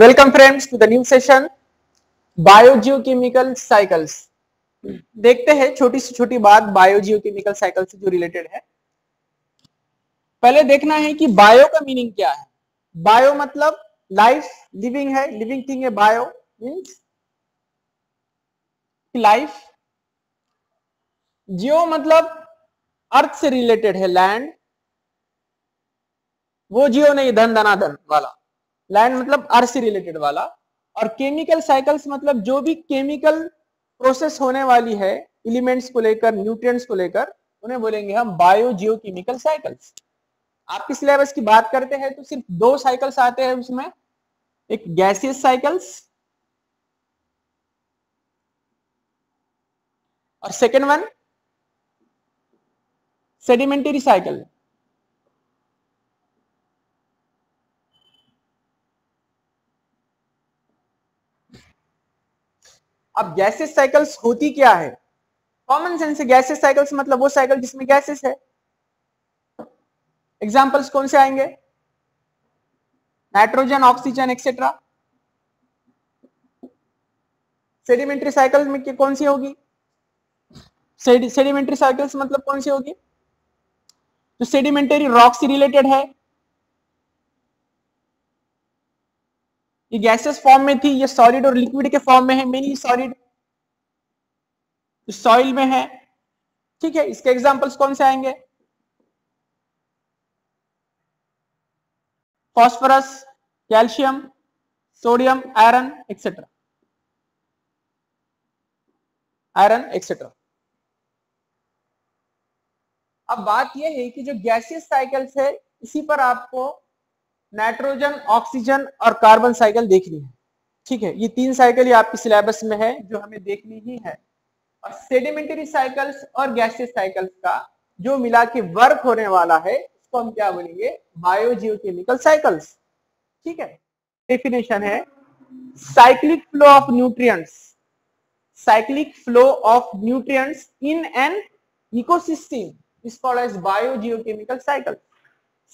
Welcome friends to the new session biogeochemical cycles. देखते हैं छोटी से छोटी बात बायोजियोकेमिकल साइकिल से जो रिलेटेड है। पहले देखना है कि बायो का मीनिंग क्या है। बायो मतलब लाइफ, लिविंग है, लिविंग थिंग है। Bio means life. जियो मतलब अर्थ से रिलेटेड है, लैंड। वो जियो नहीं, धन धनाधन वाला। लैंड मतलब अर्थ से रिलेटेड वाला। और केमिकल साइकिल्स मतलब जो भी केमिकल प्रोसेस होने वाली है एलिमेंट्स को लेकर, न्यूट्रिएंट्स को लेकर, उन्हें बोलेंगे हम बायो जियोकेमिकल साइकिल्स। आपकी सिलेबस की बात करते हैं तो सिर्फ दो साइकिल्स आते हैं उसमें, एक गैसियस साइकिल्स और सेकेंड वन सेडिमेंटरी साइकिल। अब गैसियस साइकिल्स होती क्या है? कॉमन सेंस से गैसियस साइकिल्स मतलब वो साइकिल जिसमें गैसेस है। एग्जांपल्स कौन से आएंगे? Nitrogen, oxygen etcetera. Sedimentary cycle में कौन सी होगी? सेडिमेंटरी साइकिल्स मतलब कौन सी होगी? तो सेडिमेंटरी रॉक से रिलेटेड है। ये गैसेस फॉर्म में थी, ये सॉलिड और लिक्विड के फॉर्म में है, मेनली सॉलिड, सॉइल में है। ठीक है, इसके एग्जांपल्स कौन से आएंगे? Phosphorus, calcium, sodium, iron etcetera. Iron etcetera. अब बात यह है कि जो गैसियस साइकिल्स है इसी पर आपको नाइट्रोजन, ऑक्सीजन और कार्बन साइकिल देखनी है। ठीक है, ये तीन साइकिल ही आपकी सिलेबस में है जो हमें देखनी ही है। और सेडिमेंटरी साइकिल्स और गैसियस साइकिल्स का जो मिला के वर्क होने वाला है उसको हम क्या बोलेंगे? Biogeochemical cycles. ठीक है, डेफिनेशन है cyclic flow of nutrients. Cyclic flow of nutrients in an ecosystem is called as biogeochemical cycle.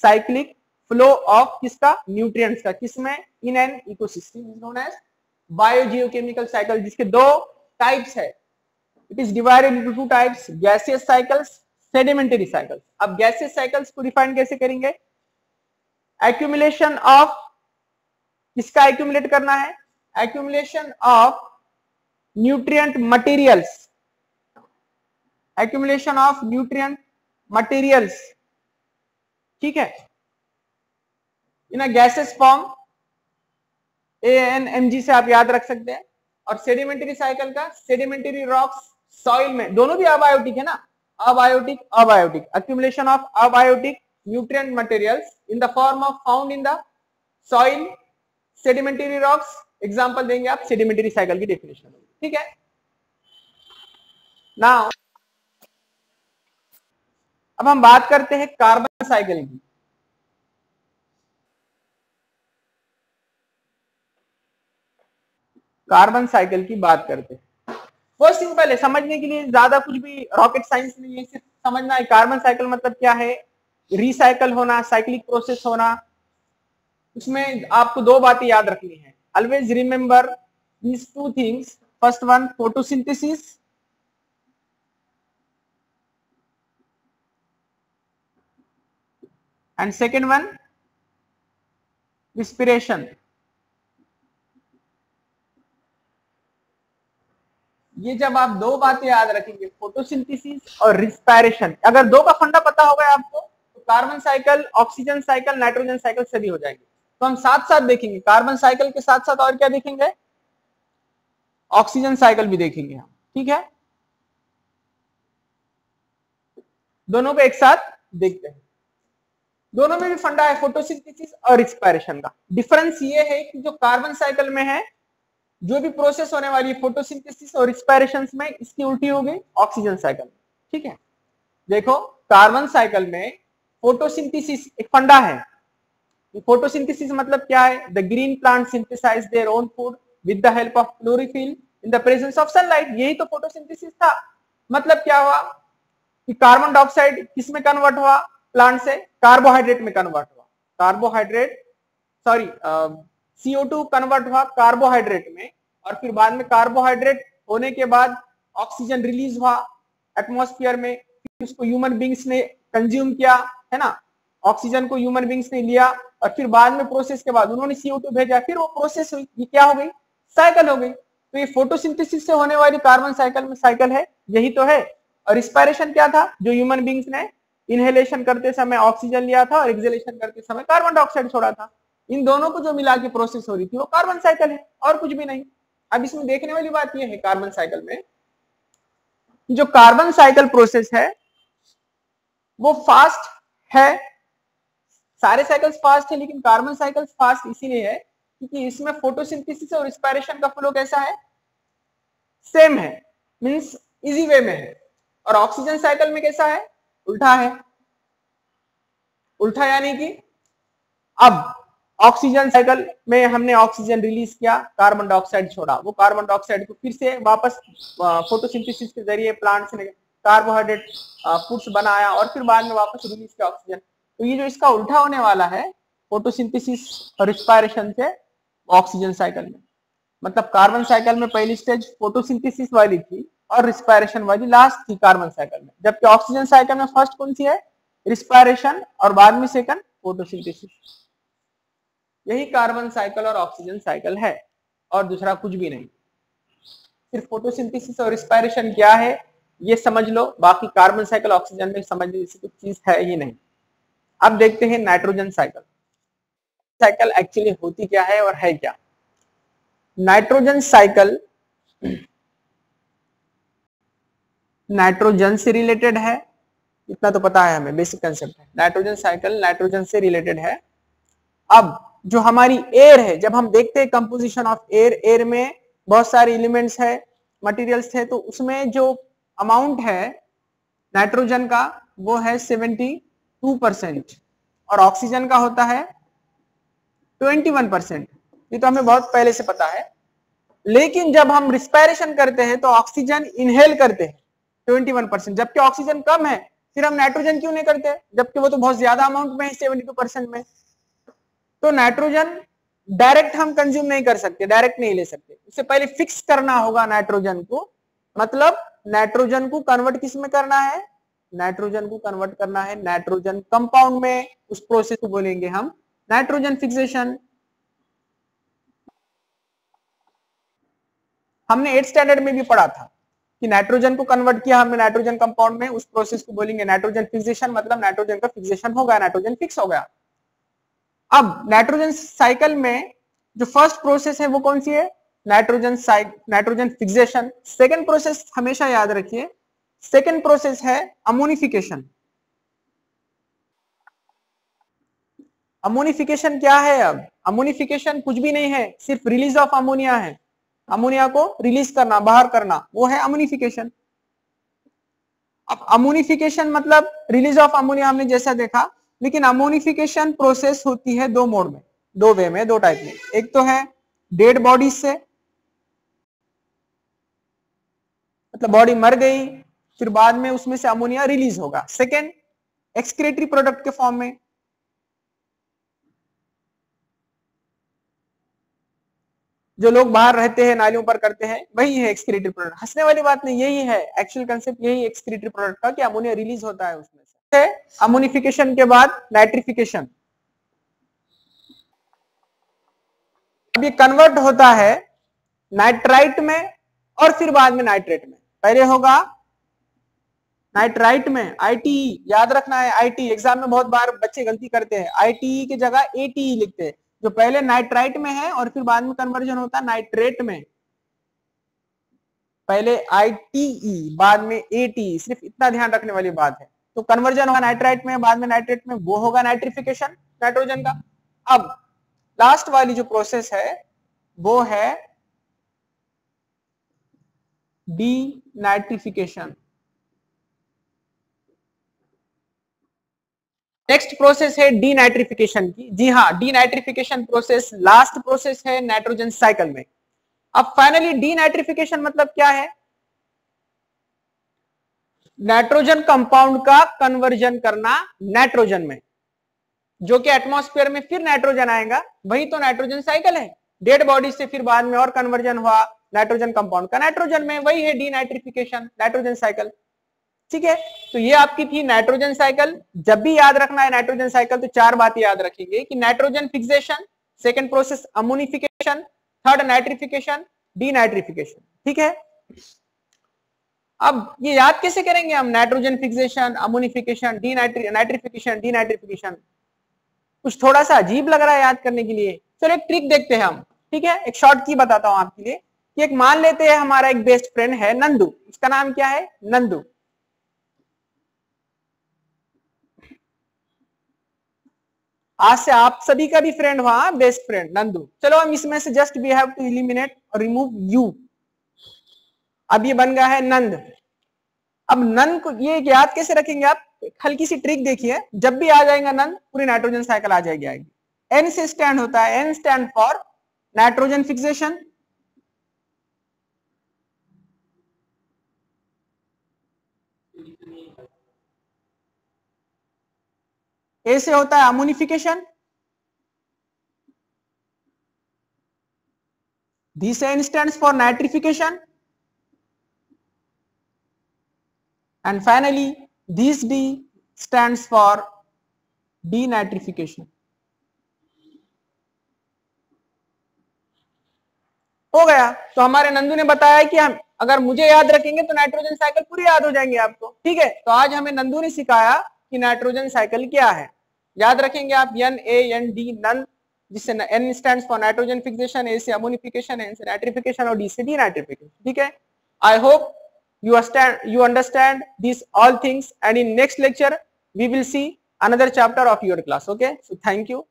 Cyclic flow of किसका? न्यूट्रिएंट्स का। किसमें? In an ecosystem is known as biogeochemical cycle, जिसके दो types है। It is divided into two types, gaseous cycles, sedimentary cycles. अब gaseous cycles को define कैसे करेंगे? एक्यूमुलेशन ऑफ, किसका एक्यूमुलेट करना है? Accumulation of nutrient materials, accumulation of nutrient materials. ठीक है, इन अ गैसेस फॉर्म, ANMG से आप याद रख सकते हैं। और सेडिमेंटरी साइकिल का सेडिमेंटरी रॉक्स, सॉइल में, दोनों भी अबायोटिक है ना, abiotic abiotic, accumulation of abiotic nutrient materials in the form of found in the soil, sedimentary rocks. Example देंगे आप, सेडिमेंटरी साइकिल की डेफिनेशन। ठीक है, नाउ अब हम बात करते हैं कार्बन साइकिल की। कार्बन साइकिल की बात करते हैं। वो सिंपल है, समझने के लिए ज्यादा कुछ भी रॉकेट साइंस नहीं है, सिर्फ समझना है कार्बन साइकिल मतलब क्या है। रिसाइकल होना, साइक्लिक प्रोसेस होना। उसमें आपको दो बातें याद रखनी है। Always remember these two things. First one photosynthesis, and second one respiration. ये जब आप दो बातें याद रखेंगे, फोटोसिंथेसिस और रिस्पिरेशन, अगर दो का फंडा पता होगा आपको तो carbon cycle, oxygen cycle, nitrogen cycle सभी हो जाएंगे। तो हम साथ साथ देखेंगे, कार्बन साइकिल के साथ साथ और क्या देखेंगे? ऑक्सीजन साइकिल भी देखेंगे हम। ठीक है, दोनों को एक साथ देखते हैं। दोनों में भी फंडा है फोटोसिंथेसिस और रिस्पिरेशन का। डिफरेंस ये है कि जो कार्बन साइकिल में है, जो भी प्रोसेस होने वाली है फोटोसिंथेसिस और रिस्पिरेशन में, इसकी उल्टी हो गई ऑक्सीजन साइकिल। ठीक है, देखो कार्बन साइकिल में फोटोसिंथेसिस एक फंडा है। फोटोसिंथेसिस मतलब क्या है? The green plant synthesise their own food with the help of chlorophyll in the presence of sunlight. यही तो फोटोसिंथेसिस था। मतलब क्या हुआ कि कार्बन डाइऑक्साइड किस में कन्वर्ट हुआ? प्लांट से कार्बोहाइड्रेट में कन्वर्ट हुआ। कार्बोहाइड्रेट, सॉरी, CO2 कन्वर्ट हुआ कार्बोहाइड्रेट में, और फिर बाद में कार्बोहाइड्रेट होने के बाद ऑक्सीजन रिलीज हुआ एटमॉस्फेयर में, फिर उसको ह्यूमन बींग्स ने कंज्यूम किया, है ना, ऑक्सीजन को ह्यूमन बींग्स ने लिया, और फिर बाद में प्रोसेस के बाद उन्होंने CO2 भेजा, फिर वो प्रोसेस हुई, ये क्या हो गई, साइकिल हो गई। तो ये फोटोसिंथेसिस से होने वाली कार्बन साइकिल में साइकिल है, यही तो है। और रिस्पायरेशन क्या था, जो ह्यूमन बींग्स ने इनहेलेशन करते समय ऑक्सीजन लिया था और एक्सहेलेशन करते समय कार्बन डाइऑक्साइड छोड़ा था, इन दोनों को जो मिला के प्रोसेस हो रही थी वो कार्बन साइकिल है, और कुछ भी नहीं। अब इसमें देखने वाली बात यह है कार्बन साइकिल में, जो कार्बन साइकिल प्रोसेस है वो फास्ट है, सारे साइकिल्स फास्ट है, लेकिन कार्बन साइकिल फास्ट इसीलिए है क्योंकि इसमें फोटोसिंथेसिस और रिस्पायरेशन का फ्लो कैसा है, सेम है, मींस इजी वे में है। और ऑक्सीजन साइकिल में कैसा है, उल्टा है। उल्टा यानी कि अब ऑक्सीजन साइकिल में हमने ऑक्सीजन रिलीज किया, कार्बन डाइऑक्साइड छोड़ा, वो कार्बन डाइऑक्साइड को फिर से वापस फोटोसिंथेसिस के जरिए प्लांट से कार्बोहाइड्रेट फूड्स बनाया और फिर बाद में वापस रिलीज किया ऑक्सीजन। तो ये जो इसका उल्टा होने वाला है फोटोसिंथेसिस और रिस्पायरेशन से ऑक्सीजन साइकिल में, मतलब कार्बन साइकिल में पहली स्टेज फोटोसिंथेसिस वाली थी और रिस्पायरेशन वाली लास्ट थी कार्बन साइकिल में, जबकि ऑक्सीजन साइकिल में फर्स्ट कौन सी है, रिस्पायरेशन, और बाद में सेकंड फोटोसिंथेसिस। यही कार्बन साइकिल और ऑक्सीजन साइकिल है, और दूसरा कुछ भी नहीं। सिर्फ फोटोसिंथेसिस और रिस्पायरेशन क्या है ये समझ लो, बाकी कार्बन साइकिल ऑक्सीजन में समझने जैसी कुछ चीज है ही नहीं। अब देखते हैं नाइट्रोजन साइकिल। साइकिल एक्चुअली होती क्या है और है क्या। नाइट्रोजन साइकिल नाइट्रोजन से रिलेटेड है, इतना तो पता है हमें, बेसिक कंसेप्ट है। नाइट्रोजन साइकिल नाइट्रोजन से रिलेटेड है। अब जो हमारी एयर है, जब हम देखते हैं कंपोजिशन ऑफ एयर, एयर में बहुत सारे एलिमेंट्स है, मटेरियल्स है, तो उसमें जो अमाउंट है नाइट्रोजन का वो है 72% और ऑक्सीजन का होता है 21%। ये तो हमें बहुत पहले से पता है। लेकिन जब हम रिस्पायरेशन करते हैं तो ऑक्सीजन इनहेल करते हैं 21%, जबकि ऑक्सीजन कम है, फिर हम नाइट्रोजन क्यों नहीं करते, जबकि वो तो बहुत ज्यादा अमाउंट में है 72% में। तो नाइट्रोजन डायरेक्ट हम कंज्यूम नहीं कर सकते, डायरेक्ट नहीं ले सकते, उससे पहले फिक्स करना होगा नाइट्रोजन को। मतलब नाइट्रोजन को कन्वर्ट किस में करना है, नाइट्रोजन को कन्वर्ट करना है नाइट्रोजन कंपाउंड में। उस प्रोसेस को बोलेंगे हम नाइट्रोजन फिक्सेशन। हमने 8th स्टैंडर्ड में भी पढ़ा था कि नाइट्रोजन को कन्वर्ट किया हमने नाइट्रोजन कंपाउंड में, उस प्रोसेस को बोलेंगे नाइट्रोजन फिक्सेशन। मतलब नाइट्रोजन का फिक्सेशन हो गया, नाइट्रोजन फिक्स हो गया। अब नाइट्रोजन साइकिल में जो फर्स्ट प्रोसेस है वो कौन सी है, नाइट्रोजन फिक्सेशन। सेकंड प्रोसेस हमेशा याद रखिए, सेकंड प्रोसेस है अमोनिफिकेशन। अमोनिफिकेशन क्या है, अब अमोनिफिकेशन कुछ भी नहीं है, सिर्फ रिलीज ऑफ अमोनिया है। अमोनिया को रिलीज करना, बाहर करना, वो है अमोनिफिकेशन। अब अमोनिफिकेशन मतलब रिलीज ऑफ अमोनिया हमने जैसा देखा, लेकिन अमोनिफिकेशन प्रोसेस होती है दो मोड में, दो वे में, दो टाइप में। एक तो है डेड बॉडीज से, मतलब बॉडी मर गई फिर बाद में उसमें से अमोनिया रिलीज होगा। सेकेंड एक्सक्रीटरी प्रोडक्ट के फॉर्म में, जो लोग बाहर रहते हैं नालियों पर करते हैं, वही है एक्सक्रीटरी प्रोडक्ट। हंसने वाली बात नहीं, यही है एक्चुअल कंसेप्ट, यही एक्सक्रीटरी प्रोडक्ट का कि अमोनिया रिलीज होता है उसमें से। अमोनिफिकेशन के बाद नाइट्रिफिकेशन। अब ये कन्वर्ट होता है नाइट्राइट में और फिर बाद में नाइट्रेट में। पहले होगा नाइट्राइट में आईटीई, याद रखना है आईटी, एग्जाम में बहुत बार बच्चे गलती करते हैं, आईटीई की जगह एटीई लिखते हैं। जो पहले नाइट्राइट में है और फिर बाद में कन्वर्जन होता है नाइट्रेट में। पहले आईटीई बाद में एटीई, सिर्फ इतना ध्यान रखने वाली बात है। तो कन्वर्जन होगा नाइट्राइट में बाद में नाइट्रेट में, वो होगा नाइट्रिफिकेशन नाइट्रोजन का। अब लास्ट वाली जो प्रोसेस है वो है डीनाइट्रिफिकेशन। नेक्स्ट प्रोसेस है डीनाइट्रिफिकेशन की। जी हाँ, डीनाइट्रिफिकेशन प्रोसेस लास्ट प्रोसेस है नाइट्रोजन साइकिल में। अब फाइनली डीनाइट्रिफिकेशन मतलब क्या है, नाइट्रोजन कंपाउंड का कन्वर्जन करना नाइट्रोजन में। जो कि एटमॉस्फेयर में फिर नाइट्रोजन आएगा, वही तो नाइट्रोजन साइकिल है। डेड बॉडी से फिर बाद में और कन्वर्जन हुआ नाइट्रोजन कंपाउंड का नाइट्रोजन में, वही है डीनाइट्रिफिकेशन, नाइट्रोजन साइकिल। ठीक है, तो ये आपकी थी नाइट्रोजन साइकिल। जब भी याद रखना है नाइट्रोजन साइकिल तो चार बातें याद रखेंगे कि nitrogen fixation, second process ammonification, third nitrification, denitrification. ठीक है, अब ये याद कैसे करेंगे हम? Nitrogen fixation, ammonification, nitrification, denitrification. कुछ थोड़ा सा अजीब लग रहा है याद करने के लिए, चलो एक ट्रिक देखते हैं हम। ठीक है, एक शॉर्ट की बताता हूं आपके लिए कि एक मान लेते हैं हमारा एक बेस्ट फ्रेंड है नंदू, इसका नाम क्या है? नंदू। आज से आप सभी का भी फ्रेंड हुआ, बेस्ट फ्रेंड नंदू। चलो हम इसमें से just we have to eliminate और रिमूव यू। अब ये बन गया है नंद। अब नंद को ये याद कैसे रखेंगे आप? हल्की सी ट्रिक देखिए, जब भी आ जाएगा नंद पूरी नाइट्रोजन साइकिल आ जाएगी। एन से स्टैंड होता है, N stand for nitrogen fixation, A से होता है ammonification, this N stands for nitrification, and finally this D stands for denitrification। हो गया। तो हमारे नंदू ने बताया कि हम अगर मुझे याद रखेंगे तो नाइट्रोजन साइकिल पूरी याद हो जाएंगे आपको। ठीक है, तो आज हमें नंदू ने सिखाया कि नाइट्रोजन साइकिल क्या है। याद रखेंगे आप NaND नंद, जिससे N stands for nitrogen fixation, A से अमोनिफिकेशन, N से नाइट्रिफिकेशन और D से डीनाइट्रिफिकेशन। ठीक है, I hope you understand these all things, and in next lecture we will see another chapter of your class. Okay, so thank you.